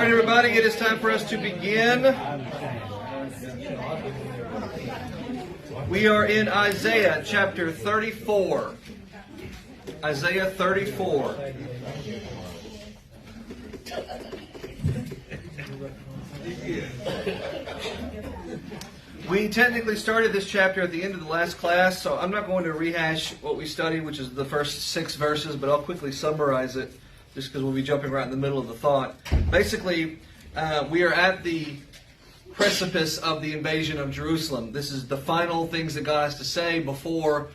right, everybody, it is time for us to begin. We are in Isaiah chapter 34. Isaiah 34. We technically started this chapter at the end of the last class, so I'm not going to rehash what we studied, which is the first 6 verses, but I'll quickly summarize it, just because we'll be jumping right in the middle of the thought. Basically, we are at the precipice of the invasion of Jerusalem. This is the final things that God has to say before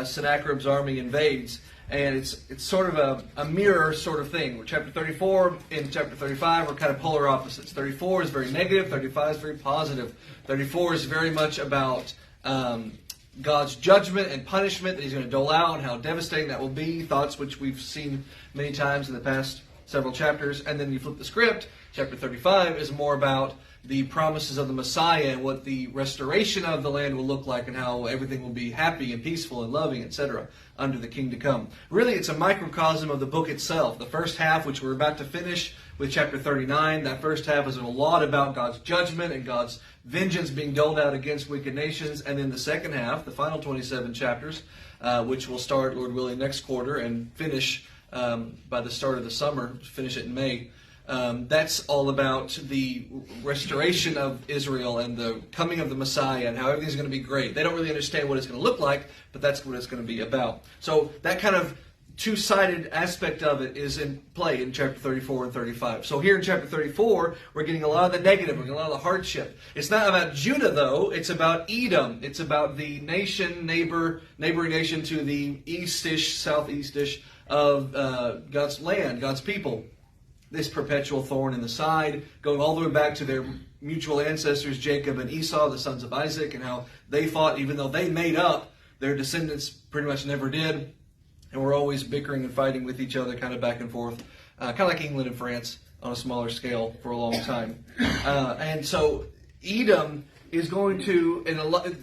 Sennacherib's army invades. And it's sort of a mirror sort of thing. Chapter 34 and chapter 35 are kind of polar opposites. 34 is very negative, 35 is very positive. 34 is very much about God's judgment and punishment that He's going to dole out and how devastating that will be. Thoughts which we've seen many times in the past several chapters. And then you flip the script. Chapter 35 is more about the promises of the Messiah and what the restoration of the land will look like and how everything will be happy and peaceful and loving, etc. under the King to come. Really, it's a microcosm of the book itself. The first half, which we're about to finish with chapter 39, that first half is a lot about God's judgment and God's vengeance being doled out against wicked nations. And then the second half, the final 27 chapters, which will start, Lord willing, next quarter and finish by the start of the summer, finish it in May. That's all about the restoration of Israel and the coming of the Messiah and how everything's going to be great. They don't really understand what it's going to look like, but that's what it's going to be about. So that kind of two-sided aspect of it is in play in chapter 34 and 35. So here in chapter 34, we're getting a lot of the negative, we're getting a lot of the hardship. It's not about Judah, though. It's about Edom. It's about the neighboring nation to the east-ish, southeast-ish of God's land, God's people. This perpetual thorn in the side, going all the way back to their mutual ancestors, Jacob and Esau, the sons of Isaac, and how they fought, even though they made up, their descendants pretty much never did. And we're always bickering and fighting with each other, kind of back and forth, kind of like England and France on a smaller scale for a long time. And so Edom is going to,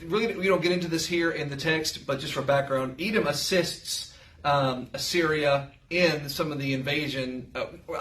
really we don't get into this here in the text, but just for background, Edom assists Assyria in some of the invasion.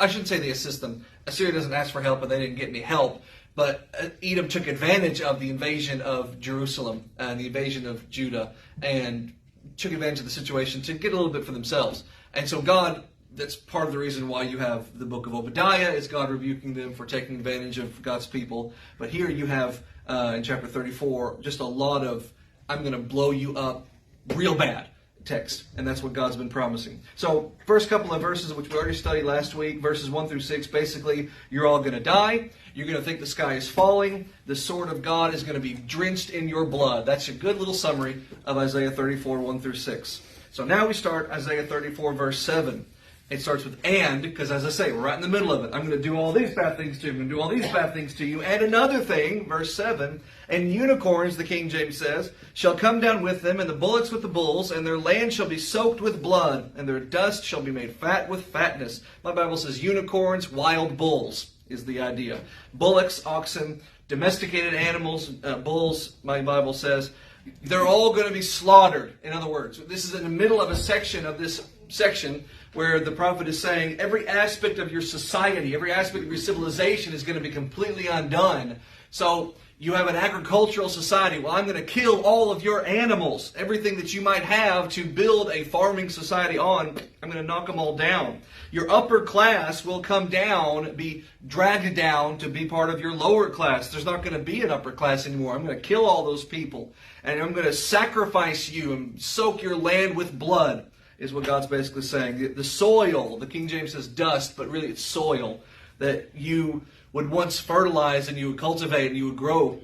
I shouldn't say they assist them. Assyria doesn't ask for help, but they didn't get any help. But Edom took advantage of the invasion of Jerusalem and the invasion of Judah and took advantage of the situation to get a little bit for themselves. And so God, that's part of the reason why you have the book of Obadiah, is God rebuking them for taking advantage of God's people. But here you have, in chapter 34, just a lot of, I'm going to blow you up real bad text, and that's what God's been promising. So, first couple of verses, which we already studied last week, verses 1 through 6, basically, you're all going to die. You're going to think the sky is falling. The sword of God is going to be drenched in your blood. That's a good little summary of Isaiah 34, 1 through 6. So now we start Isaiah 34, verse 7. It starts with "and," because as I say, we're right in the middle of it. I'm going to do all these bad things to you. I'm going to do all these bad things to you. And another thing, verse 7, "And unicorns," the King James says, "shall come down with them, and the bullocks with the bulls, and their land shall be soaked with blood, and their dust shall be made fat with fatness." My Bible says unicorns, wild bulls is the idea. Bullocks, oxen, domesticated animals, bulls, my Bible says, they're all going to be slaughtered. In other words, this is in the middle of a section of this section where the prophet is saying every aspect of your society, every aspect of your civilization is going to be completely undone. So you have an agricultural society. Well, I'm going to kill all of your animals. Everything that you might have to build a farming society on, I'm going to knock them all down. Your upper class will come down, be dragged down to be part of your lower class. There's not going to be an upper class anymore. I'm going to kill all those people. And I'm going to sacrifice you and soak your land with blood, is what God's basically saying. The soil, the King James says dust, but really it's soil, that you would once fertilize and you would cultivate and you would grow,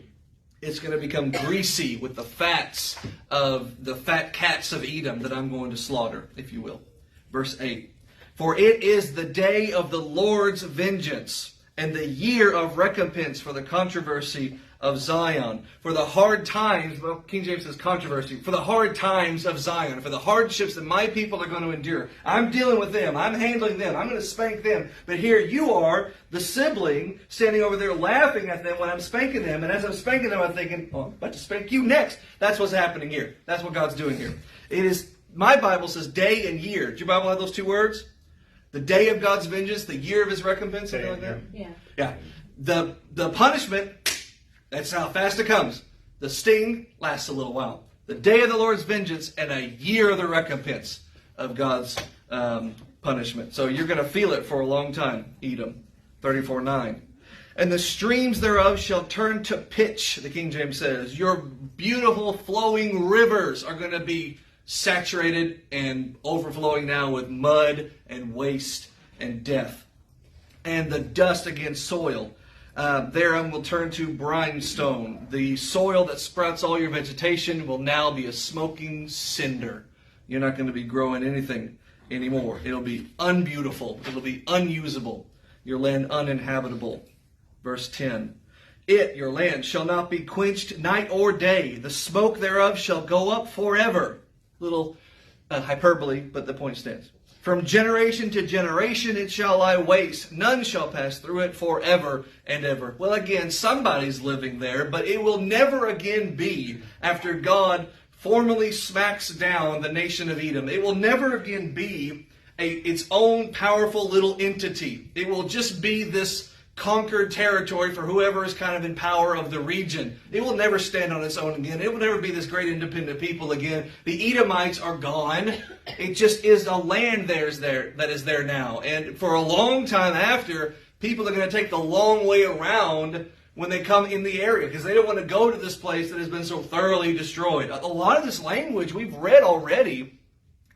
it's going to become greasy with the fats of the fat cats of Edom that I'm going to slaughter, if you will. Verse 8. "For it is the day of the Lord's vengeance and the year of recompense for the controversy of Zion." For the hard times, well, King James says controversy, for the hard times of Zion, for the hardships that my people are going to endure. I'm dealing with them. I'm handling them. I'm going to spank them. But here you are, the sibling, standing over there laughing at them when I'm spanking them. And as I'm spanking them, I'm thinking, oh, I'm about to spank you next. That's what's happening here. That's what God's doing here. It is, my Bible says day and year. Does your Bible have those two words? The day of God's vengeance, the year of his recompense, something like that? Yeah. The punishment, that's how fast it comes. The sting lasts a little while. The day of the Lord's vengeance and a year of the recompense of God's punishment. So you're going to feel it for a long time, Edom. 34:9. And the streams thereof shall turn to pitch, the King James says. Your beautiful flowing rivers are going to be saturated and overflowing now with mud and waste and death. And the dust against soil thereon will turn to brimstone. The soil that sprouts all your vegetation will now be a smoking cinder. You're not going to be growing anything anymore. It'll be unbeautiful. It'll be unusable. Your land uninhabitable. Verse 10. It, your land, shall not be quenched night or day. The smoke thereof shall go up forever. Little hyperbole, but the point stands. From generation to generation it shall lie waste. None shall pass through it forever and ever. Well, again, somebody's living there, but it will never again be after God formally smacks down the nation of Edom. It will never again be its own powerful little entity. It will just be this conquered territory for whoever is kind of in power of the region. It will never stand on its own again. It will never be this great independent people again. The Edomites are gone. It just is a land that is there now. And for a long time after, people are going to take the long way around when they come in the area because they don't want to go to this place that has been so thoroughly destroyed. A lot of this language we've read already,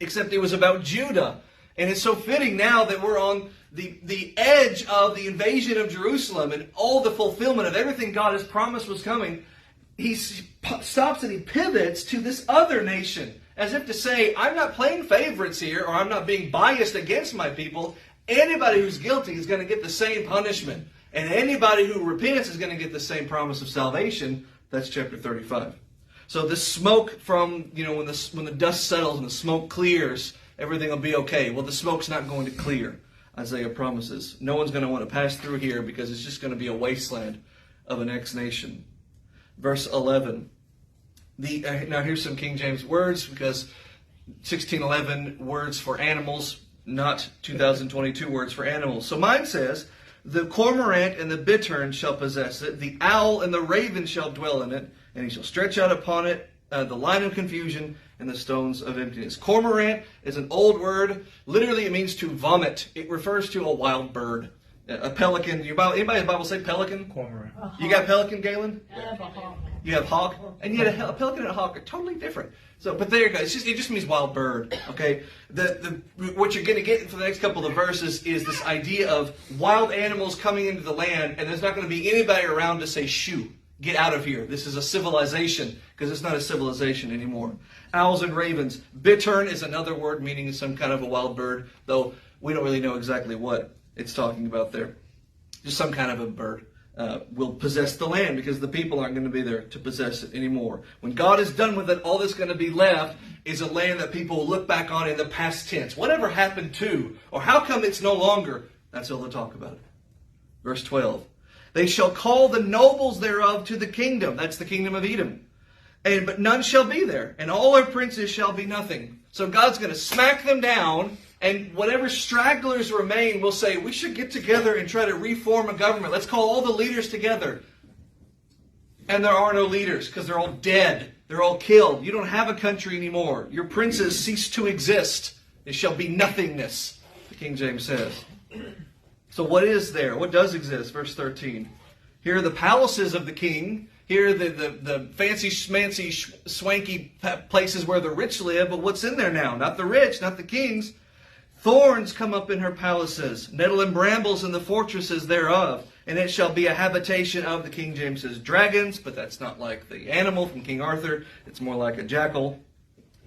except it was about Judah. And it's so fitting now that we're on the edge of the invasion of Jerusalem and all the fulfillment of everything God has promised was coming. He stops and he pivots to this other nation as if to say, I'm not playing favorites here, or I'm not being biased against my people. Anybody who's guilty is going to get the same punishment. And anybody who repents is going to get the same promise of salvation. That's chapter 35. So the smoke from, when the dust settles and the smoke clears, everything will be okay. Well, the smoke's not going to clear, Isaiah promises. No one's going to want to pass through here because it's just going to be a wasteland of an ex-nation. Verse 11. Now here's some King James words because 1611 words for animals, not 2022 words for animals. So mine says, the cormorant and the bittern shall possess it, the owl and the raven shall dwell in it, and he shall stretch out upon it the line of confusion and the stones of emptiness. Cormorant is an old word. Literally, it means to vomit. It refers to a wild bird. A pelican. Anybody in the Bible say pelican? Cormorant. You got pelican, Galen? I have a hawk. You have hawk? And yet a pelican and a hawk are totally different. So, but there you go. It just means wild bird. Okay. What you're going to get for the next couple of verses is this idea of wild animals coming into the land, and there's not going to be anybody around to say, shoo, get out of here. This is a civilization, because it's not a civilization anymore. Owls and ravens. Bittern is another word meaning some kind of a wild bird, though we don't really know exactly what it's talking about there. Just some kind of a bird will possess the land because the people aren't going to be there to possess it anymore. When God is done with it, all that's going to be left is a land that people will look back on in the past tense. Whatever happened to, or how come it's no longer, that's all they'll talk about it. Verse 12. They shall call the nobles thereof to the kingdom. That's the kingdom of Edom. But none shall be there, and all our princes shall be nothing. So God's going to smack them down, and whatever stragglers remain will say, we should get together and try to reform a government. Let's call all the leaders together. And there are no leaders, because they're all dead. They're all killed. You don't have a country anymore. Your princes cease to exist. It shall be nothingness, the King James says. So what is there? What does exist? Verse 13. Here are the palaces of the king. Here are the fancy, schmancy, swanky places where the rich live. But what's in there now? Not the rich, not the kings. Thorns come up in her palaces, nettle and brambles in the fortresses thereof. And it shall be a habitation of, the King James says, dragons. But that's not like the animal from King Arthur. It's more like a jackal.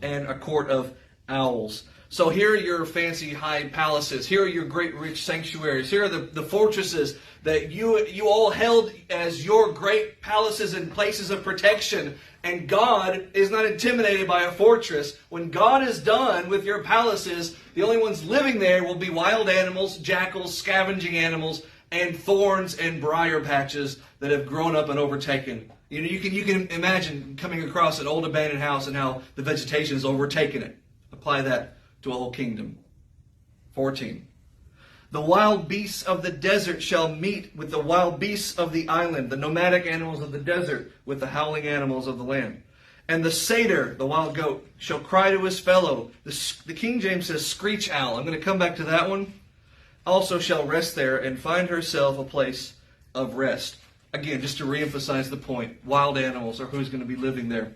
And a court of owls. So here are your fancy high palaces. Here are your great rich sanctuaries. Here are the fortresses that you all held as your great palaces and places of protection. And God is not intimidated by a fortress. When God is done with your palaces, the only ones living there will be wild animals, jackals, scavenging animals, and thorns and briar patches that have grown up and overtaken. You can imagine coming across an old abandoned house and how the vegetation has overtaken it. Apply that to a whole kingdom. 14. The wild beasts of the desert shall meet with the wild beasts of the island, the nomadic animals of the desert with the howling animals of the land. And the satyr, the wild goat, shall cry to his fellow. The King James says screech owl. I'm going to come back to that one. Also shall rest there and find herself a place of rest. Again, just to reemphasize the point, wild animals are who's going to be living there,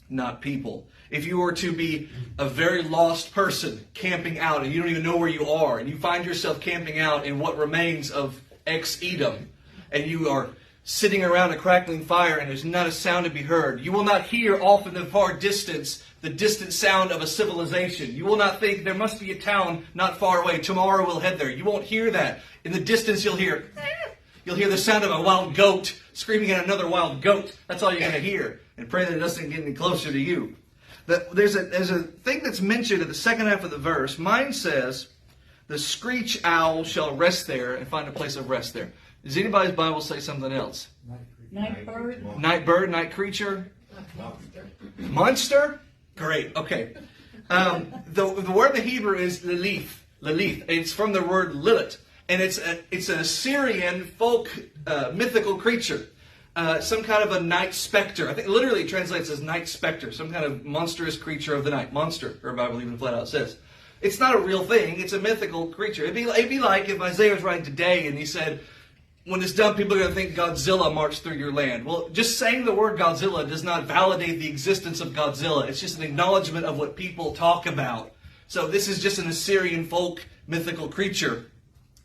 not people. If you were to be a very lost person camping out and you don't even know where you are, and you find yourself camping out in what remains of ex-Edom, and you are sitting around a crackling fire and there's not a sound to be heard, you will not hear off in the far distance the distant sound of a civilization. You will not think there must be a town not far away. Tomorrow we'll head there. You won't hear that. In the distance you'll hear the sound of a wild goat screaming at another wild goat. That's all you're going to hear. And pray that it doesn't get any closer to you. There's a thing that's mentioned at the second half of the verse. Mine says, the screech owl shall rest there and find a place of rest there. Does anybody's Bible say something else? Night bird. Night bird, night creature. Monster? Great, okay. The word in the Hebrew is lilith. Lilith. It's from the word Lilith. And it's an Assyrian folk mythical creature. Some kind of a night specter. I think literally it translates as night specter. Some kind of monstrous creature of the night. Monster, our Bible even flat out says. It's not a real thing. It's a mythical creature. It'd be like if Isaiah was writing today and he said, when it's done, people are going to think Godzilla marched through your land. Well, just saying the word Godzilla does not validate the existence of Godzilla. It's just an acknowledgement of what people talk about. So this is just an Assyrian folk mythical creature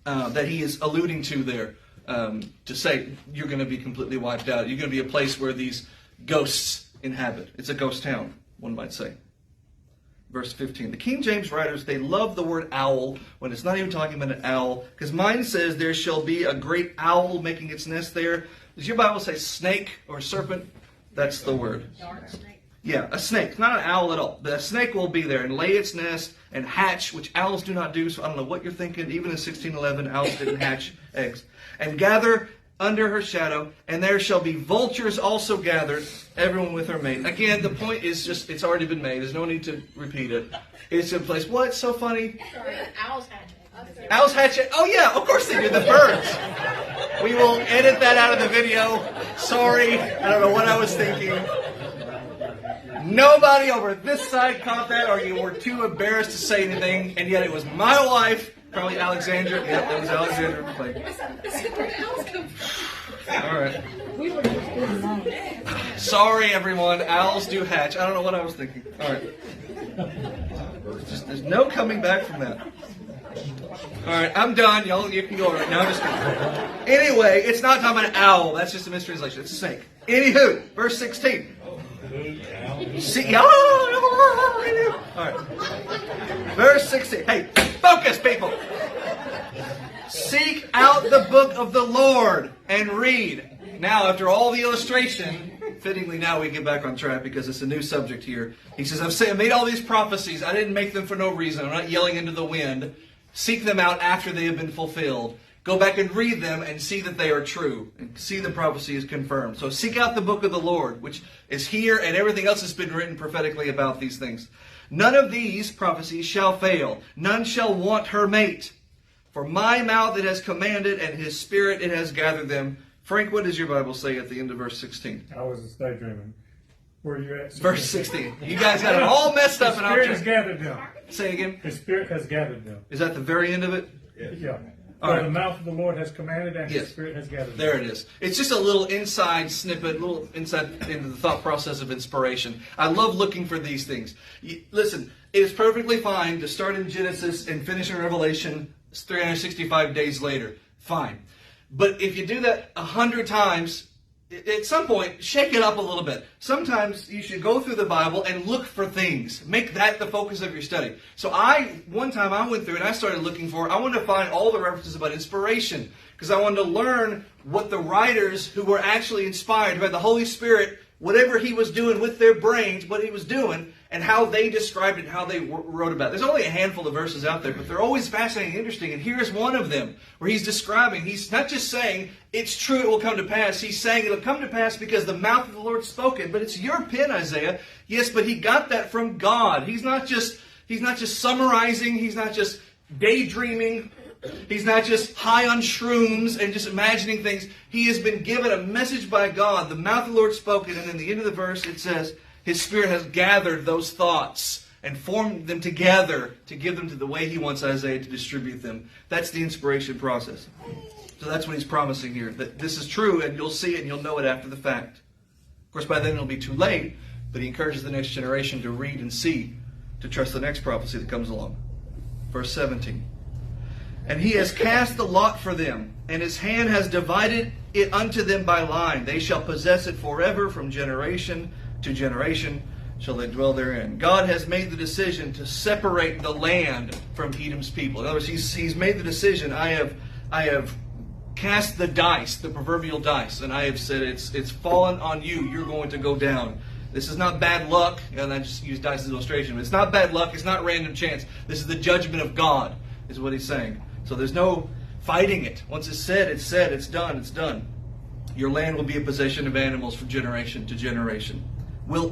that he is alluding to there. To say you're going to be completely wiped out. You're going to be a place where these ghosts inhabit. It's a ghost town, one might say. Verse 15. The King James writers, they love the word owl when it's not even talking about an owl. Because mine says there shall be a great owl making its nest there. Does your Bible say snake or serpent? That's the word. Dark snake. Yeah, a snake. Not an owl at all. But a snake will be there and lay its nest and hatch, which owls do not do. So I don't know what you're thinking. Even in 1611, owls didn't hatch eggs. And gather under her shadow, and there shall be vultures also gathered, everyone with her mate. Again, the point is just, it's already been made. There's no need to repeat it. It's in place. What's so funny? Sorry, owls hatch. Owls hatch it. Oh yeah, of course they do. The birds. We will edit that out of the video. Sorry. I don't know what I was thinking. Nobody over this side caught that, or you were too embarrassed to say anything, and yet it was my wife, probably Alexandra. Yep, that was Alexandra. All right. Sorry, everyone. Owls do hatch. I don't know what I was thinking. All right. There's no coming back from that. All right, I'm done. Y'all, you can go over it. No, I'm just kidding. Anyway, it's not talking about an owl. That's just a mistranslation. It's a snake. Anywho, verse 16. See, all right. Verse 16. Hey, focus, people. Seek out the book of the Lord and read. Now, after all the illustration, fittingly now we get back on track because it's a new subject here. He says, I made all these prophecies. I didn't make them for no reason. I'm not yelling into the wind. Seek them out after they have been fulfilled. Go back and read them and see that they are true. And see the prophecy is confirmed. So seek out the book of the Lord, which is here, and everything else has been written prophetically about these things. None of these prophecies shall fail. None shall want her mate. For my mouth it has commanded, and his spirit it has gathered them. Frank, what does your Bible say at the end of verse 16? I was daydreaming. Where are you at? Verse 16. You guys got it all messed up. His spirit has gathered them. Say again. His spirit has gathered them. Is that the very end of it? Yeah. All right. The mouth of the Lord has commanded, and Yes. his spirit has gathered them. There it is. It's just a little inside snippet, little insight into the thought process of inspiration. I love looking for these things. Listen, it is perfectly fine to start in Genesis and finish in Revelation 365 days later. Fine. But if you do that 100 times, at some point, shake it up a little bit. Sometimes you should go through the Bible and look for things. Make that the focus of your study. So one time I went through and I started looking for, I wanted to find all the references about inspiration. Because I wanted to learn what the writers who were actually inspired by the Holy Spirit, whatever he was doing with their brains, what he was doing, and how they described it, how they wrote about it. There's only a handful of verses out there, but they're always fascinating and interesting. And here's one of them, where he's describing, he's not just saying, it's true, it will come to pass. He's saying it'll come to pass because the mouth of the Lord spoke it. But it's your pen, Isaiah. Yes, but he got that from God. He's not just summarizing. He's not just daydreaming. He's not just high on shrooms and just imagining things. He has been given a message by God. The mouth of the Lord spoken. And in the end of the verse it says, His Spirit has gathered those thoughts and formed them together to give them to the way He wants Isaiah to distribute them. That's the inspiration process. So that's what He's promising here. That this is true, and you'll see it and you'll know it after the fact. Of course, by then it'll be too late, but He encourages the next generation to read and see, to trust the next prophecy that comes along. Verse 17. And He has cast the lot for them, and His hand has divided it unto them by line. They shall possess it forever, from generation to generation shall they dwell therein. God has made the decision to separate the land from Edom's people. In other words, He's made the decision. I have cast the dice, the proverbial dice, and I have said it's fallen on you. You're going to go down. This is not bad luck, and I just use dice as an illustration. But it's not bad luck. It's not random chance. This is the judgment of God, is what He's saying. So there's no fighting it. Once it's said, it's done, it's done. Your land will be a possession of animals from generation to generation.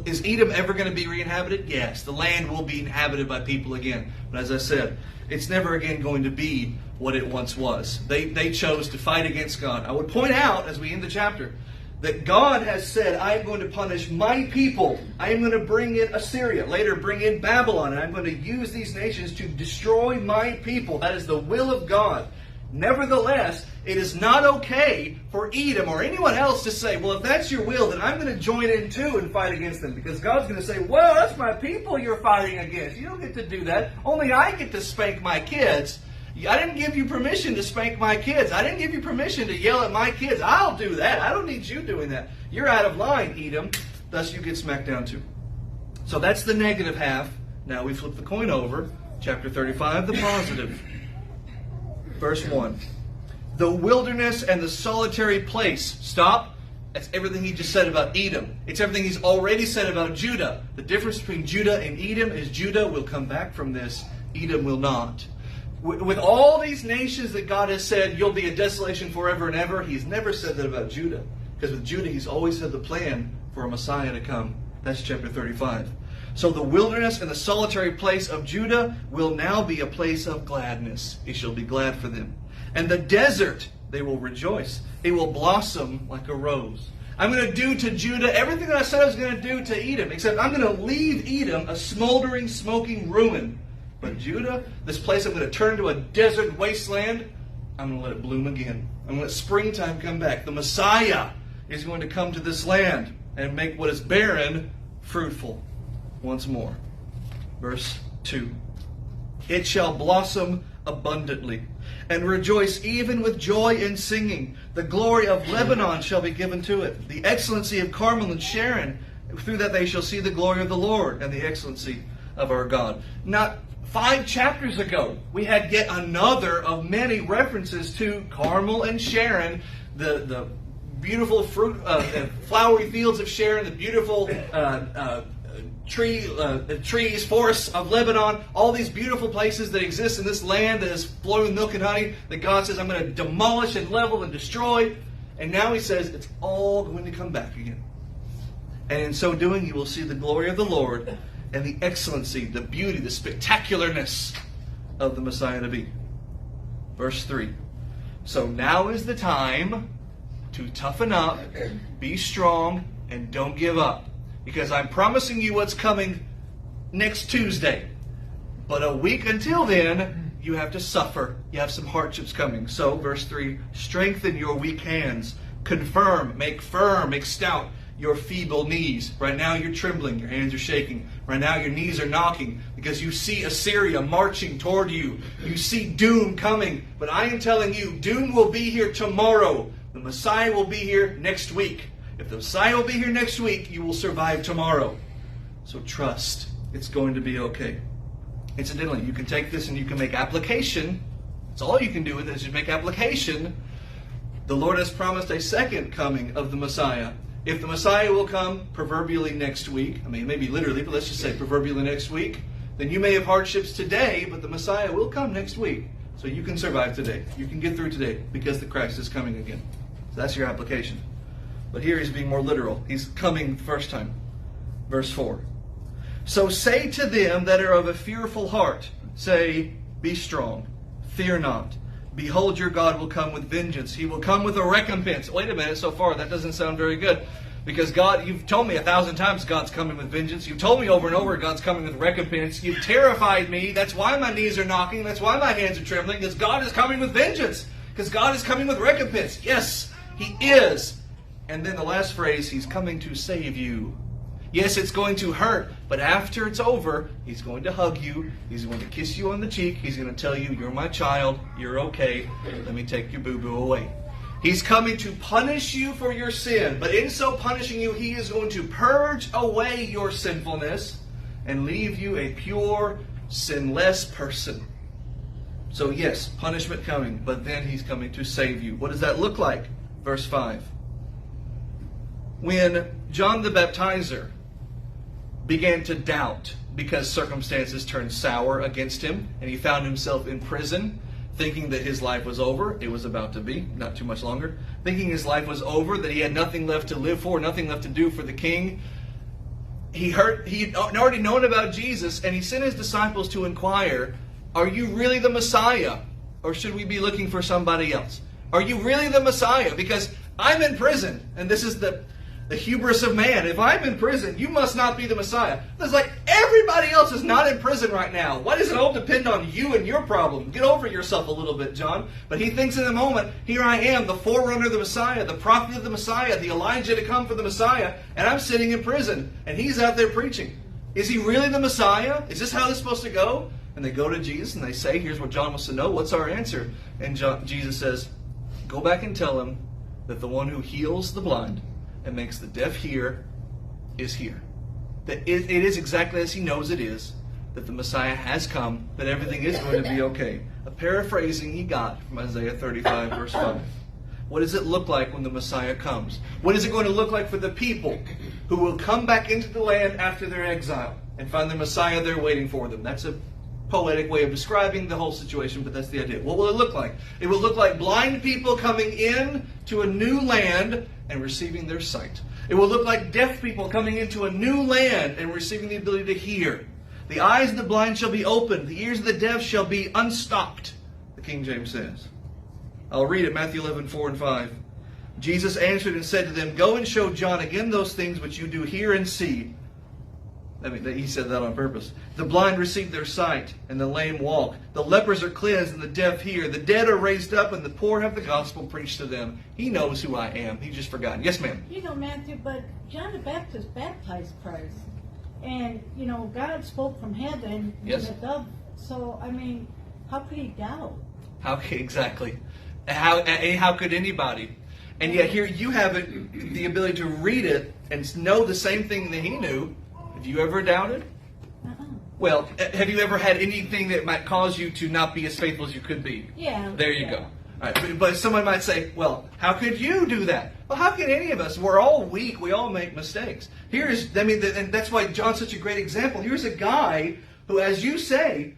Is Edom ever going to be re-inhabited? Yes. The land will be inhabited by people again. But as I said, it's never again going to be what it once was. They chose to fight against God. I would point out, as we end the chapter, that God has said, I am going to punish my people. I am going to bring in Assyria. Later, bring in Babylon. And I'm going to use these nations to destroy my people. That is the will of God. Nevertheless, it is not okay for Edom or anyone else to say, well, if that's your will, then I'm going to join in too and fight against them. Because God's going to say, well, that's my people you're fighting against. You don't get to do that. Only I get to spank my kids. I didn't give you permission to spank my kids. I didn't give you permission to yell at my kids. I'll do that. I don't need you doing that. You're out of line, Edom. Thus you get smacked down too. So that's the negative half. Now we flip the coin over. Chapter 35, the positive. Verse 1. The wilderness and the solitary place. Stop. That's everything he just said about Edom. It's everything he's already said about Judah. The difference between Judah and Edom is Judah will come back from this. Edom will not. With all these nations that God has said, you'll be a desolation forever and ever, He's never said that about Judah. Because with Judah, He's always had the plan for a Messiah to come. That's chapter 35. So the wilderness and the solitary place of Judah will now be a place of gladness. It shall be glad for them. And the desert, they will rejoice. It will blossom like a rose. I'm going to do to Judah everything that I said I was going to do to Edom, except I'm going to leave Edom a smoldering, smoking ruin. But Judah, this place I'm going to turn into a desert wasteland, I'm going to let it bloom again. I'm going to let springtime come back. The Messiah is going to come to this land and make what is barren fruitful once more. Verse 2. It shall blossom abundantly and rejoice even with joy and singing. The glory of Lebanon shall be given to it. The excellency of Carmel and Sharon. Through that they shall see the glory of the Lord and the excellency of our God. Not 5 chapters ago, we had yet another of many references to Carmel and Sharon, the beautiful flowery fields of Sharon, the beautiful trees, forests of Lebanon, all these beautiful places that exist in this land that is flowing with milk and honey, that God says, I'm going to demolish and level and destroy. And now He says, it's all going to come back again. And in so doing, you will see the glory of the Lord and the excellency, the beauty, the spectacularness of the Messiah to be. Verse 3. So now is the time to toughen up, be strong, and don't give up. Because I'm promising you what's coming next Tuesday. But a week until then, you have to suffer. You have some hardships coming. So, verse 3, strengthen your weak hands. Confirm, make firm, make stout your feeble knees. Right now you're trembling, your hands are shaking. Right now your knees are knocking because you see Assyria marching toward you. You see doom coming. But I am telling you, doom will be here tomorrow. The Messiah will be here next week. If the Messiah will be here next week, you will survive tomorrow. So trust. It's going to be okay. Incidentally, you can take this and you can make application. That's all you can do with it is just make application. The Lord has promised a second coming of the Messiah. If the Messiah will come proverbially next week, maybe literally, but let's just say proverbially next week, then you may have hardships today, but the Messiah will come next week. So you can survive today. You can get through today because the Christ is coming again. So that's your application. But here he's being more literal. He's coming the first time. Verse 4. So say to them that are of a fearful heart, say, be strong, fear not. Behold, your God will come with vengeance. He will come with a recompense. Wait a minute, so far that doesn't sound very good. Because God, you've told me 1,000 times God's coming with vengeance. You've told me over and over God's coming with recompense. You've terrified me. That's why my knees are knocking. That's why my hands are trembling. Because God is coming with vengeance. Because God is coming with recompense. Yes, He is. And then the last phrase, He's coming to save you. Yes, it's going to hurt, but after it's over, He's going to hug you. He's going to kiss you on the cheek. He's going to tell you, you're my child. You're okay. Let me take your boo-boo away. He's coming to punish you for your sin. But in so punishing you, He is going to purge away your sinfulness and leave you a pure, sinless person. So yes, punishment coming, but then He's coming to save you. What does that look like? Verse 5. When John the Baptizer began to doubt because circumstances turned sour against him, and he found himself in prison, thinking that his life was over. It was about to be, not too much longer. Thinking his life was over, that he had nothing left to live for, nothing left to do for the king. He'd already known about Jesus, and he sent his disciples to inquire, are you really the Messiah? Or should we be looking for somebody else? Are you really the Messiah? Because I'm in prison, and this is the hubris of man. If I'm in prison, you must not be the Messiah. It's like everybody else is not in prison right now. Why does it all depend on you and your problem? Get over yourself a little bit, John. But he thinks in the moment, here I am, the forerunner of the Messiah, the prophet of the Messiah, the Elijah to come for the Messiah, and I'm sitting in prison, and he's out there preaching. Is he really the Messiah? Is this how this is supposed to go? And they go to Jesus and they say, here's what John wants to know. What's our answer? And Jesus says, go back and tell him that the one who heals the blind and makes the deaf hear is here. That it is exactly as he knows it is, that the Messiah has come, that everything is going to be okay. A paraphrasing he got from Isaiah 35, verse 5. What does it look like when the Messiah comes? What is it going to look like for the people who will come back into the land after their exile and find the Messiah there waiting for them? That's a poetic way of describing the whole situation, but that's the idea. What will it look like? It will look like blind people coming in to a new land and receiving their sight. It will look like deaf people coming into a new land and receiving the ability to hear. The eyes of the blind shall be opened. The ears of the deaf shall be unstopped, the King James says. I'll read it, Matthew 11, 4 and 5. Jesus answered and said to them, go and show John again those things which you do hear and see. I mean, he said that on purpose. The blind receive their sight, and the lame walk. The lepers are cleansed, and the deaf hear. The dead are raised up, and the poor have the gospel preached to them. He knows who I am. He's just forgotten. Yes, ma'am. You know, Matthew, but John the Baptist baptized Christ. And, you know, God spoke from heaven Yes. with a dove. So, I mean, how could he doubt? Exactly. How could anybody? And yet here you have the ability to read it and know the same thing that he knew. Have you ever doubted? Well, have you ever had anything that might cause you to not be as faithful as you could be? Yeah. There you go. All right, but someone might say, well, how could you do that? Well, how can any of us? We're all weak. We all make mistakes. And that's why John's such a great example. Here's a guy who, as you say,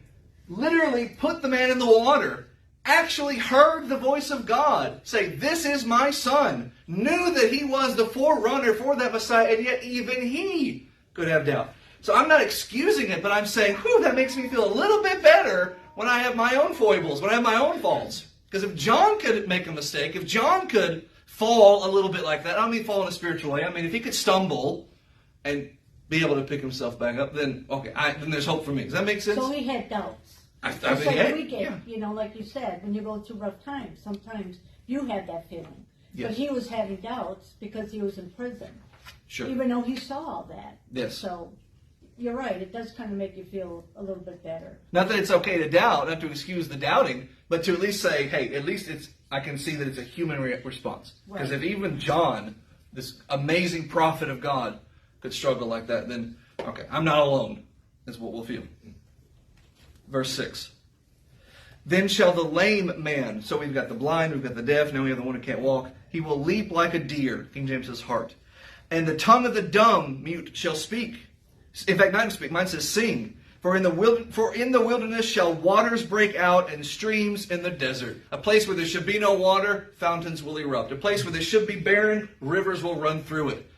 literally put the man in the water, actually heard the voice of God say, this is my son, knew that he was the forerunner for that Messiah, and yet even he could have doubt. So I'm not excusing it, but I'm saying, whew, that makes me feel a little bit better when I have my own foibles, when I have my own faults. Because if John could make a mistake, if John could fall a little bit like that, I don't mean fall in a spiritual way, I mean if he could stumble and be able to pick himself back up, then okay, then there's hope for me. Does that make sense? So he had doubts. Just like we get, you know, like you said, when you go through rough times, sometimes you have that feeling. Yes. But he was having doubts because he was in prison. Sure. Even though he saw all that. Yes. So you're right. It does kind of make you feel a little bit better. Not that it's okay to doubt, not to excuse the doubting, but to at least say, hey, at least I can see that it's a human response. Because if even John, this amazing prophet of God, could struggle like that, then, okay, I'm not alone, is what we'll feel. Verse 6. Then shall the lame man, so we've got the blind, we've got the deaf, now we have the one who can't walk, he will leap like a deer, King James says heart. And the tongue of the dumb mute shall speak. In fact, not speak, mine says sing. For in the wilderness shall waters break out and streams in the desert. A place where there should be no water, fountains will erupt. A place where there should be barren, rivers will run through it.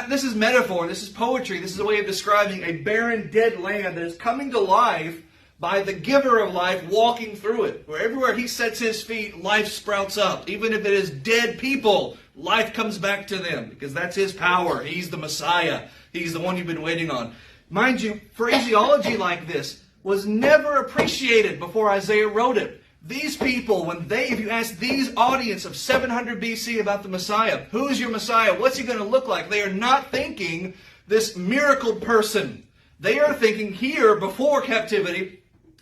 This is metaphor, this is poetry, this is a way of describing a barren, dead land that is coming to life by the giver of life walking through it. Where everywhere he sets his feet, life sprouts up. Even if it is dead people, life comes back to them because that's his power. He's the Messiah. He's the one you've been waiting on. Mind you, phraseology like this was never appreciated before Isaiah wrote it. These people, if you ask these audience of 700 BC about the Messiah, who's your Messiah? What's he going to look like? They are not thinking this miracle person. They are thinking here, before captivity,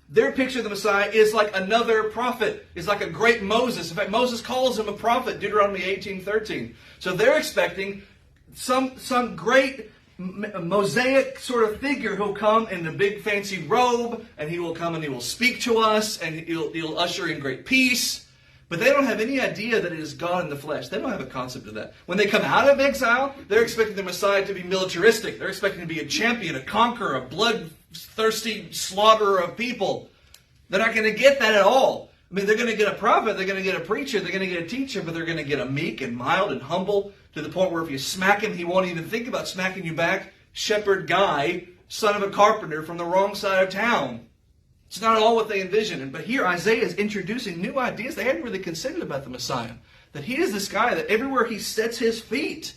their picture of the Messiah is like another prophet, is like a great Moses. In fact, Moses calls him a prophet, Deuteronomy 18:13. So they're expecting some great Mosaic sort of figure who'll come in the big fancy robe, and he will come and he will speak to us, and he'll usher in great peace. But they don't have any idea that it is God in the flesh. They don't have a concept of that. When they come out of exile, they're expecting the Messiah to be militaristic. They're expecting to be a champion, a conqueror, a bloodthirsty slaughterer of people. They're not going to get that at all. I mean, they're going to get a prophet, they're going to get a preacher, they're going to get a teacher, but they're going to get a meek and mild and humble, to the point where if you smack him, he won't even think about smacking you back. Shepherd guy, son of a carpenter from the wrong side of town. It's not at all what they envisioned. But here Isaiah is introducing new ideas they hadn't really considered about the Messiah. That he is this guy that everywhere he sets his feet,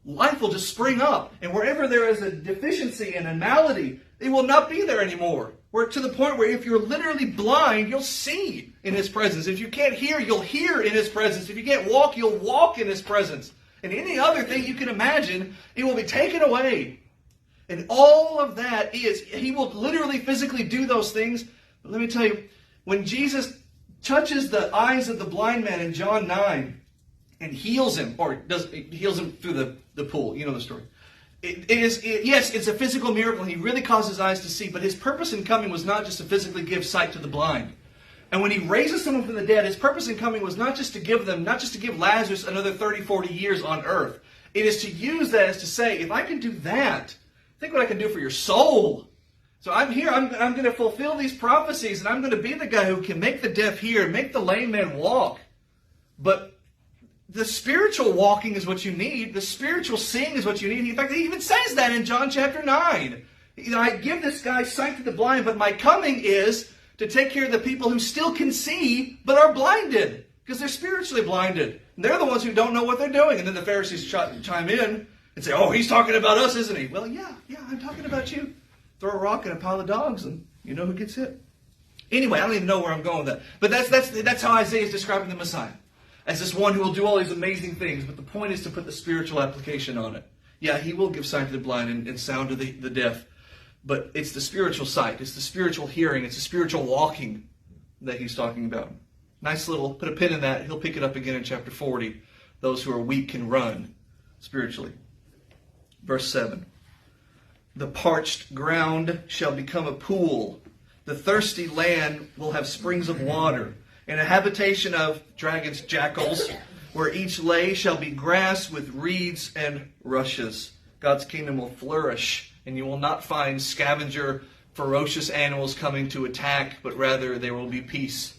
life will just spring up. And wherever there is a deficiency and a malady, it will not be there anymore. We're to the point where if you're literally blind, you'll see in his presence. If you can't hear, you'll hear in his presence. If you can't walk, you'll walk in his presence. And any other thing you can imagine, it will be taken away. And all of that is, he will literally physically do those things. But let me tell you, when Jesus touches the eyes of the blind man in John 9 and heals him, heals him through the pool, you know the story. Yes, it's a physical miracle. He really caused his eyes to see, but his purpose in coming was not just to physically give sight to the blind. And when he raises someone from the dead, his purpose in coming was not just to give Lazarus another 30, 40 years on earth. It is to use that as to say, if I can do that, think what I can do for your soul. So I'm here, I'm going to fulfill these prophecies, and I'm going to be the guy who can make the deaf hear, make the lame man walk. But the spiritual walking is what you need. The spiritual seeing is what you need. In fact, he even says that in John chapter 9. I give this guy sight to the blind, but my coming is to take care of the people who still can see, but are blinded, because they're spiritually blinded. And they're the ones who don't know what they're doing. And then the Pharisees chime in and say, oh, he's talking about us, isn't he? Well, yeah, I'm talking about you. Throw a rock at a pile of dogs, and you know who gets hit. Anyway, I don't even know where I'm going with that. But that's how Isaiah is describing the Messiah, as this one who will do all these amazing things. But the point is to put the spiritual application on it. Yeah, he will give sight to the blind and sound to the deaf. But it's the spiritual sight, it's the spiritual hearing, it's the spiritual walking that he's talking about. Nice little, put a pin in that. He'll pick it up again in chapter 40. Those who are weak can run spiritually. Verse 7. The parched ground shall become a pool. The thirsty land will have springs of water. And a habitation of dragons, jackals, where each lay shall be grass with reeds and rushes. God's kingdom will flourish, and you will not find scavenger, ferocious animals coming to attack, but rather there will be peace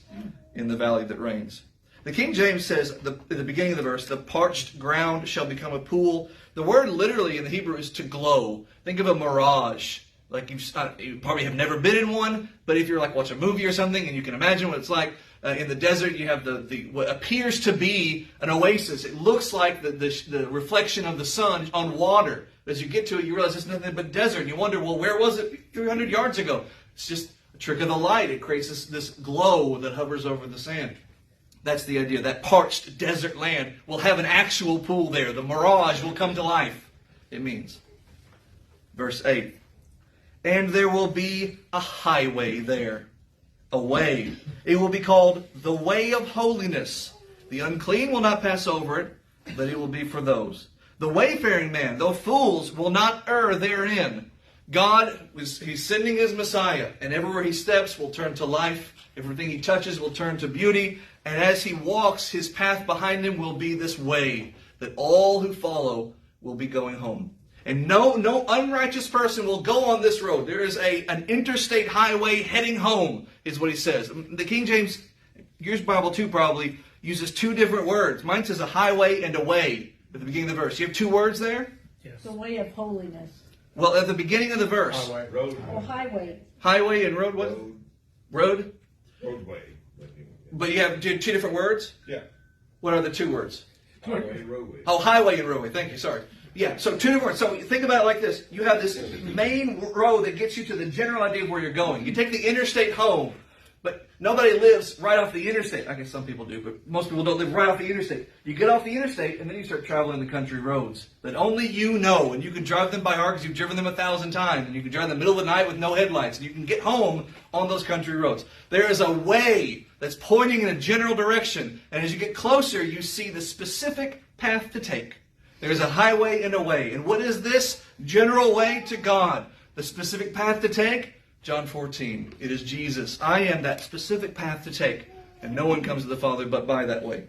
in the valley that reigns. The King James says at the beginning of the verse, the parched ground shall become a pool. The word literally in the Hebrew is to glow. Think of a mirage. Like you probably have never been in one, but if you're like watch a movie or something and you can imagine what it's like in the desert, you have what appears to be an oasis. It looks like the reflection of the sun on water. As you get to it, you realize it's nothing but desert. And you wonder, well, where was it 300 yards ago? It's just a trick of the light. It creates this glow that hovers over the sand. That's the idea. That parched desert land will have an actual pool there. The mirage will come to life, it means. Verse 8. And there will be a highway there. A way. It will be called the way of holiness. The unclean will not pass over it, but it will be for those. The wayfaring man, though fools, will not err therein. He's sending his Messiah, and everywhere he steps will turn to life. Everything he touches will turn to beauty. And as he walks, his path behind him will be this way, that all who follow will be going home. And no unrighteous person will go on this road. There is an interstate highway heading home, is what he says. The King James, yours Bible too probably, uses two different words. Mine says a highway and a way at the beginning of the verse. You have two words there? Yes. The way of holiness. Well, at the beginning of the verse. Highway. Road. Or highway. Highway and road, what? Road? Roadway. But you have two different words? Yeah. What are the two words? Highway, roadway. Oh, highway and roadway. Thank you. Sorry. Yeah, so two different words. So think about it like this. You have this main road that gets you to the general idea of where you're going. You take the interstate home, but nobody lives right off the interstate. I guess some people do, but most people don't live right off the interstate. You get off the interstate, and then you start traveling the country roads that only you know, and you can drive them by heart because you've driven them 1,000 times, and you can drive in the middle of the night with no headlights, and you can get home on those country roads. There is a way that's pointing in a general direction, and as you get closer, you see the specific path to take. There's a highway and a way. And what is this general way to God? The specific path to take? John 14. It is Jesus. I am that specific path to take. And no one comes to the Father but by that way.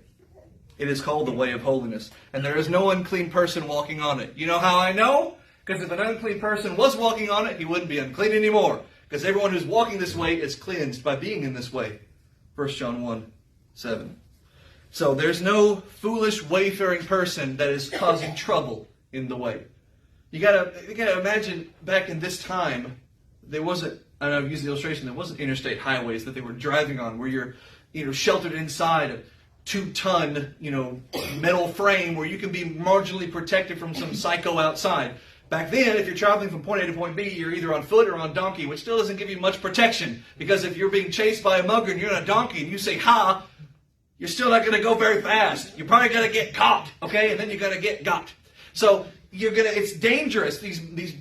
It is called the way of holiness. And there is no unclean person walking on it. You know how I know? Because if an unclean person was walking on it, he wouldn't be unclean anymore. Because everyone who's walking this way is cleansed by being in this way. 1 John 1:7. So there's no foolish wayfaring person that is causing trouble in the way. You gotta imagine back in this time, there wasn't, and I've used the illustration, there wasn't interstate highways that they were driving on where you're sheltered inside a 2-ton, metal frame where you can be marginally protected from some psycho outside. Back then, if you're traveling from point A to point B, you're either on foot or on donkey, which still doesn't give you much protection. Because if you're being chased by a mugger and you're on a donkey and you say, ha, you're still not going to go very fast. You're probably going to get caught, okay? And then you're going to get got. So it's dangerous. These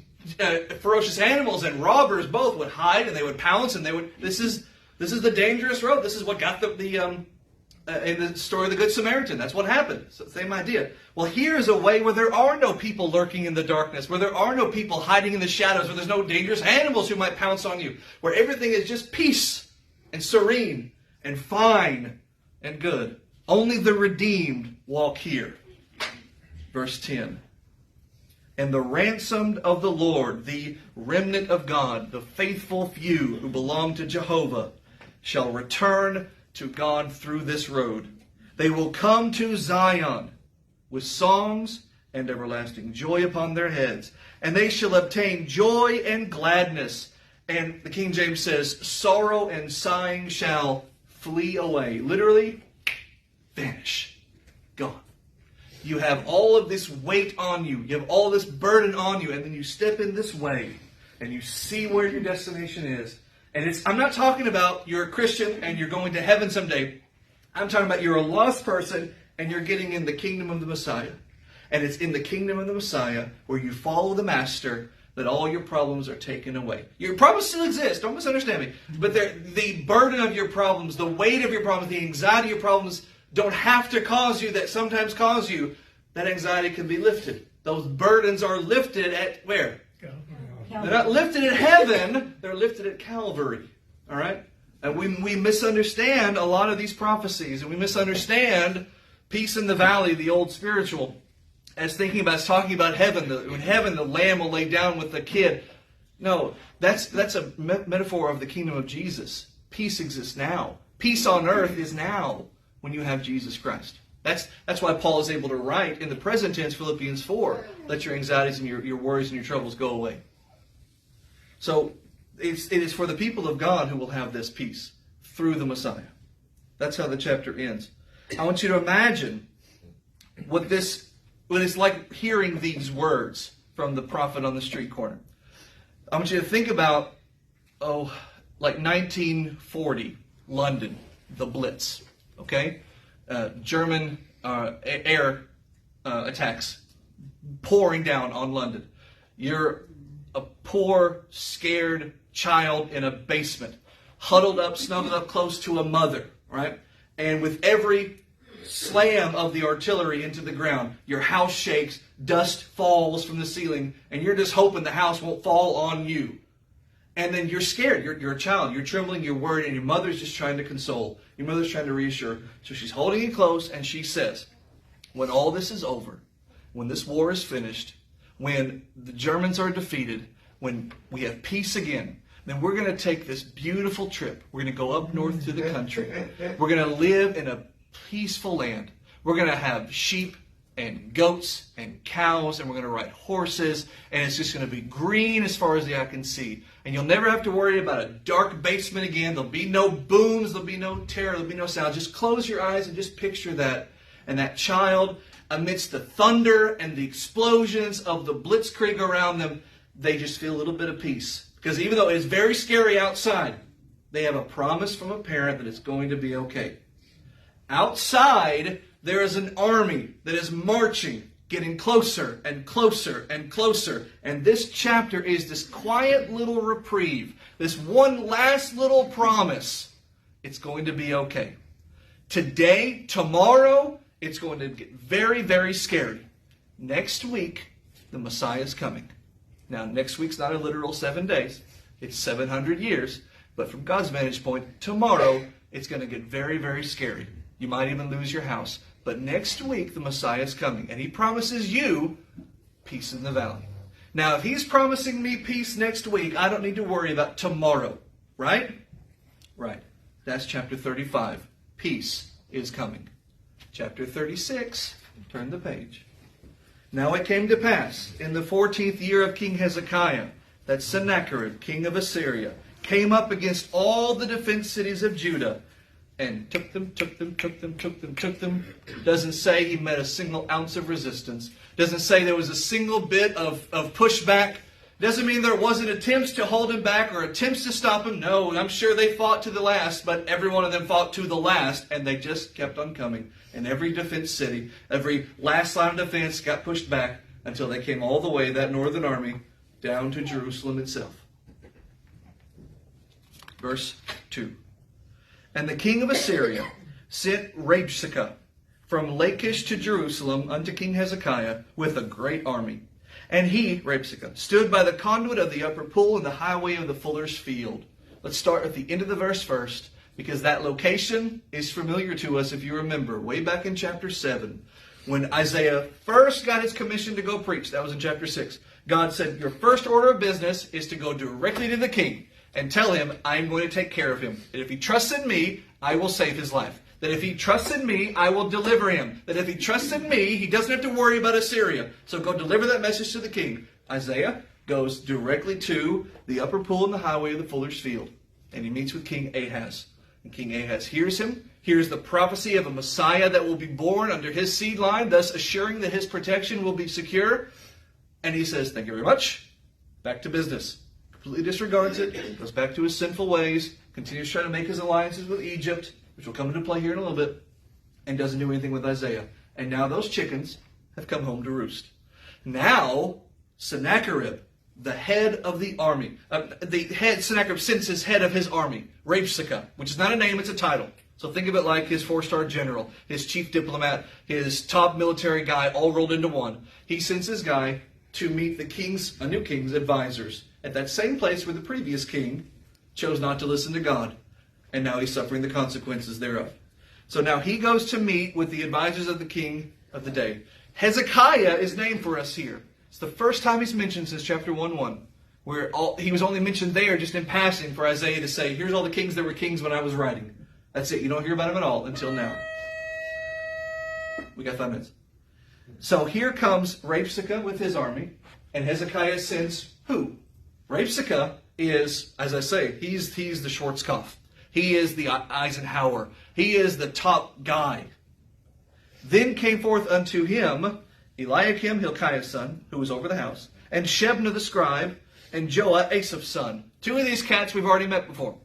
ferocious animals and robbers both would hide and they would pounce and this is the dangerous road. This is what got in the story of the Good Samaritan. That's what happened. So same idea. Well, here is a way where there are no people lurking in the darkness, where there are no people hiding in the shadows, where there's no dangerous animals who might pounce on you, where everything is just peace and serene and fine and good. Only the redeemed walk here. Verse 10. And the ransomed of the Lord, the remnant of God, the faithful few who belong to Jehovah, shall return to God through this road. They will come to Zion with songs and everlasting joy upon their heads. And they shall obtain joy and gladness. And the King James says, sorrow and sighing shall flee away. Literally, vanish. Gone. You have all of this weight on you. You have all this burden on you. And then you step in this way. And you see where your destination is. And I'm not talking about you're a Christian and you're going to heaven someday. I'm talking about you're a lost person and you're getting in the kingdom of the Messiah. And it's in the kingdom of the Messiah where you follow the Master that all your problems are taken away. Your problems still exist, don't misunderstand me. But the burden of your problems, the weight of your problems, the anxiety of your problems don't have to cause you, that sometimes cause you. That anxiety can be lifted. Those burdens are lifted at where? They're not lifted at heaven, they're lifted at Calvary. All right? And we misunderstand a lot of these prophecies, and we misunderstand peace in the valley, the old spiritual, as talking about heaven. In heaven, the lamb will lay down with the kid. No, that's a metaphor of the kingdom of Jesus. Peace exists now. Peace on earth is now when you have Jesus Christ. That's why Paul is able to write in the present tense, Philippians 4, let your anxieties and your worries and your troubles go away. So it is for the people of God who will have this peace through the Messiah. That's how the chapter ends. I want you to imagine what it's like hearing these words from the prophet on the street corner. I want you to think about, like 1940, London, the Blitz, okay? German air attacks pouring down on London. You're a poor, scared child in a basement, huddled up, snuggled up close to a mother, right? And with every slam of the artillery into the ground, your house shakes, dust falls from the ceiling, and you're just hoping the house won't fall on you. And then you're scared. You're a child. You're trembling. You're worried. And your mother's just trying to console. Your mother's trying to reassure. So she's holding you close, and she says, when all this is over, when this war is finished, when the Germans are defeated, when we have peace again, then we're going to take this beautiful trip. We're going to go up north to the country. We're going to live in a peaceful land. We're going to have sheep and goats and cows, and we're going to ride horses, and it's just going to be green as far as the eye can see. And you'll never have to worry about a dark basement again. There'll be no booms, there'll be no terror, there'll be no sound. Just close your eyes and just picture that. And that child, amidst the thunder and the explosions of the blitzkrieg around them, they just feel a little bit of peace. Because even though it is very scary outside, they have a promise from a parent that it's going to be okay. Outside, there is an army that is marching, getting closer and closer and closer. And this chapter is this quiet little reprieve, this one last little promise. It's going to be okay. Today, tomorrow, it's going to get very, very scary. Next week, the Messiah is coming. Now, next week's not a literal 7 days. It's 700 years. But from God's vantage point, tomorrow, it's going to get very, very scary. You might even lose your house. But next week, the Messiah is coming. And He promises you peace in the valley. Now, if He's promising me peace next week, I don't need to worry about tomorrow. Right? Right. That's chapter 35. Peace is coming. Chapter 36. Turn the page. Now it came to pass, in the 14th year of King Hezekiah, that Sennacherib, king of Assyria, came up against all the defense cities of Judah, and took them. Doesn't say he met a single ounce of resistance. Doesn't say there was a single bit of pushback. Doesn't mean there wasn't attempts to hold him back or attempts to stop him. No, I'm sure they fought to the last, but every one of them fought to the last, and they just kept on coming. And every defense city, every last line of defense got pushed back until they came all the way, that northern army, down to Jerusalem itself. Verse 2. And the king of Assyria sent Rabshakeh from Lachish to Jerusalem unto King Hezekiah with a great army. And he, Rabshakeh, stood by the conduit of the upper pool in the highway of the fuller's field. Let's start at the end of the verse first, because that location is familiar to us if you remember, way back in chapter 7. When Isaiah first got his commission to go preach, that was in chapter 6, God said, your first order of business is to go directly to the king and tell him, I'm going to take care of him. And if he trusts in me, I will save his life. That if he trusts in me, I will deliver him. That if he trusts in me, he doesn't have to worry about Assyria. So go deliver that message to the king. Isaiah goes directly to the upper pool in the highway of the fuller's field. And he meets with King Ahaz. And King Ahaz hears him, hears the prophecy of a Messiah that will be born under his seed line, thus assuring that his protection will be secure. And he says, thank you very much. Back to business. Completely disregards it, goes back to his sinful ways, continues trying to make his alliances with Egypt, which will come into play here in a little bit, and doesn't do anything with Isaiah. And now those chickens have come home to roost. Now, Sennacherib, the head of the army, Sennacherib sends his head of his army, Rabshakeh, which is not a name, it's a title. So think of it like his 4-star general, his chief diplomat, his top military guy, all rolled into one. He sends his guy to meet a new king's advisors at that same place where the previous king chose not to listen to God. And now he's suffering the consequences thereof. So now he goes to meet with the advisors of the king of the day. Hezekiah is named for us here. It's the first time he's mentioned since chapter 1:1, where he was only mentioned there just in passing for Isaiah to say, here's all the kings that were kings when I was writing. That's it. You don't hear about him at all until now. We got 5 minutes. So here comes Rabshakeh with his army, and Hezekiah sends who? Rabshakeh is, as I say, he's the Schwarzkopf. He is the Eisenhower. He is the top guy. Then came forth unto him Eliakim, Hilkiah's son, who was over the house, and Shebna the scribe, and Joah, Asaph's son. 2 of these cats we've already met before.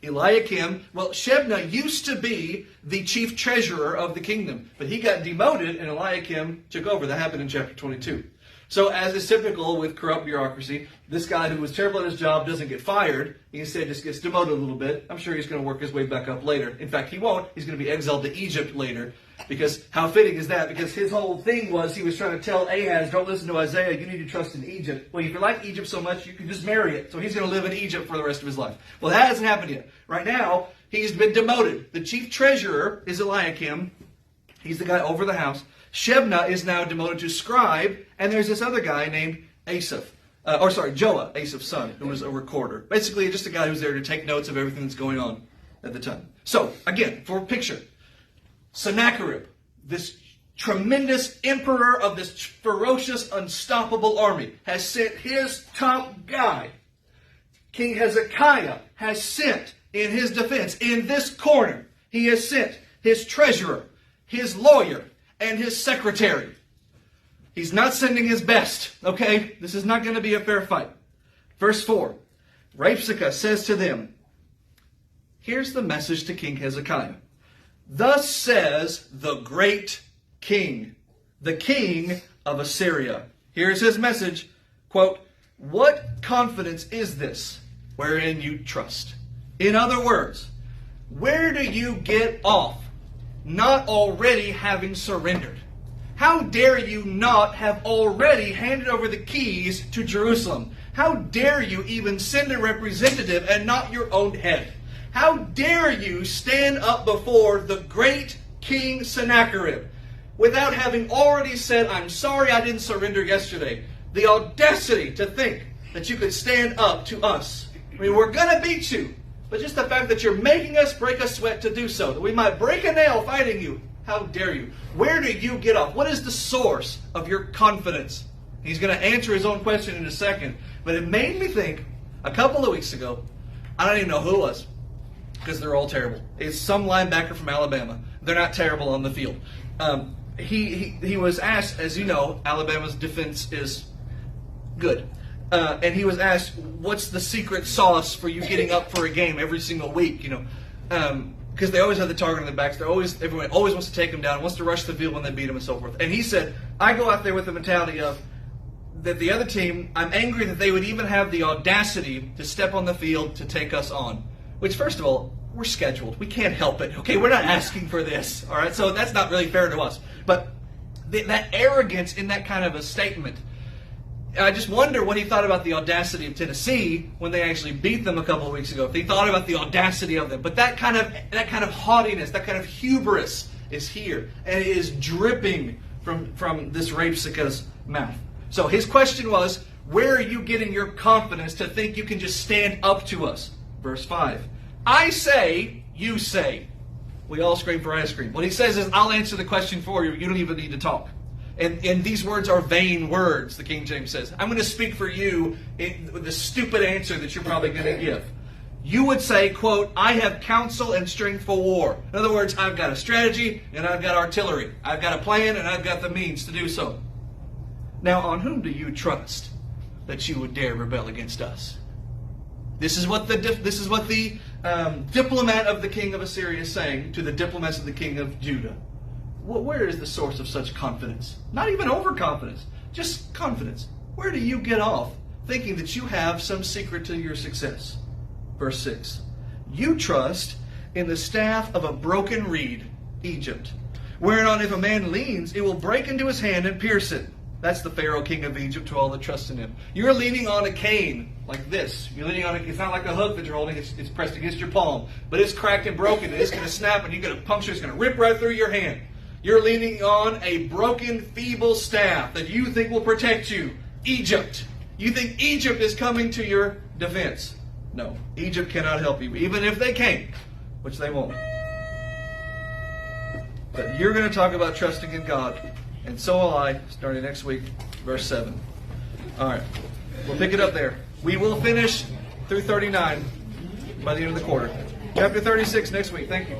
Eliakim, well, Shebna used to be the chief treasurer of the kingdom, but he got demoted and Eliakim took over. That happened in chapter 22. So as is typical with corrupt bureaucracy, this guy who was terrible at his job doesn't get fired. He instead just gets demoted a little bit. I'm sure he's going to work his way back up later. In fact, he won't. He's going to be exiled to Egypt later. Because how fitting is that? Because his whole thing was he was trying to tell Ahaz, don't listen to Isaiah, you need to trust in Egypt. Well, if you like Egypt so much, you can just marry it. So he's going to live in Egypt for the rest of his life. Well, that hasn't happened yet. Right now, he's been demoted. The chief treasurer is Eliakim. He's the guy over the house. Shebna is now demoted to scribe, and there's this other guy named Joah, Asaph's son, who was a recorder. Basically, just a guy who's there to take notes of everything that's going on at the time. So, again, for a picture, Sennacherib, this tremendous emperor of this ferocious, unstoppable army, has sent his top guy. King Hezekiah has sent in his defense, in this corner, he has sent his treasurer, his lawyer, and his secretary. He's not sending his best, okay? This is not going to be a fair fight. Verse 4, Rabshakeh says to them, here's the message to King Hezekiah. Thus says the great king, the king of Assyria. Here's his message, quote, what confidence is this wherein you trust? In other words, where do you get off not already having surrendered? How dare you not have already handed over the keys to Jerusalem? How dare you even send a representative and not your own head? How dare you stand up before the great King Sennacherib without having already said, I'm sorry I didn't surrender yesterday. The audacity to think that you could stand up to us. I mean, we're going to beat you. But just the fact that you're making us break a sweat to do so, that we might break a nail fighting you. How dare you? Where do you get off? What is the source of your confidence? He's going to answer his own question in a second. But it made me think, a couple of weeks ago, I don't even know who it was, because they're all terrible. It's some linebacker from Alabama. They're not terrible on the field. He was asked, as you know, Alabama's defense is good. And he was asked, what's the secret sauce for you getting up for a game every single week? You know, because they always have the target on their backs. Everyone always wants to take them down, wants to rush the field when they beat them and so forth. And he said, I go out there with the mentality of that the other team, I'm angry that they would even have the audacity to step on the field to take us on. Which, first of all, we're scheduled. We can't help it. Okay, we're not asking for this. All right, so that's not really fair to us. But that arrogance in that kind of a statement, I just wonder what he thought about the audacity of Tennessee when they actually beat them a couple of weeks ago. If he thought about the audacity of them, but that kind of haughtiness, that kind of hubris is here, and it is dripping from this Rabshakeh's mouth. So his question was, where are you getting your confidence to think you can just stand up to us? Verse 5. I say, you say. We all scream for ice cream. What he says is, I'll answer the question for you. You don't even need to talk. And these words are vain words, the King James says. I'm going to speak for you with the stupid answer that you're probably going to give. You would say, quote, I have counsel and strength for war. In other words, I've got a strategy and I've got artillery. I've got a plan and I've got the means to do so. Now, on whom do you trust that you would dare rebel against us? This is what the diplomat of the king of Assyria is saying to the diplomats of the king of Judah. Where is the source of such confidence? Not even overconfidence, just confidence. Where do you get off thinking that you have some secret to your success? Verse 6. You trust in the staff of a broken reed, Egypt, whereon if a man leans, it will break into his hand and pierce it. That's the Pharaoh king of Egypt to all that trust in him. You're leaning on a cane like this. You're leaning on it's not like a hook that you're holding. It's pressed against your palm. But it's cracked and broken. And it's going to snap and you're going to puncture. It's going to rip right through your hand. You're leaning on a broken, feeble staff that you think will protect you. Egypt. You think Egypt is coming to your defense. No. Egypt cannot help you. Even if they came. Which they won't. But you're going to talk about trusting in God. And so will I, starting next week, verse 7. All right. We'll pick it up there. We will finish through 39 by the end of the quarter. Chapter 36 next week. Thank you.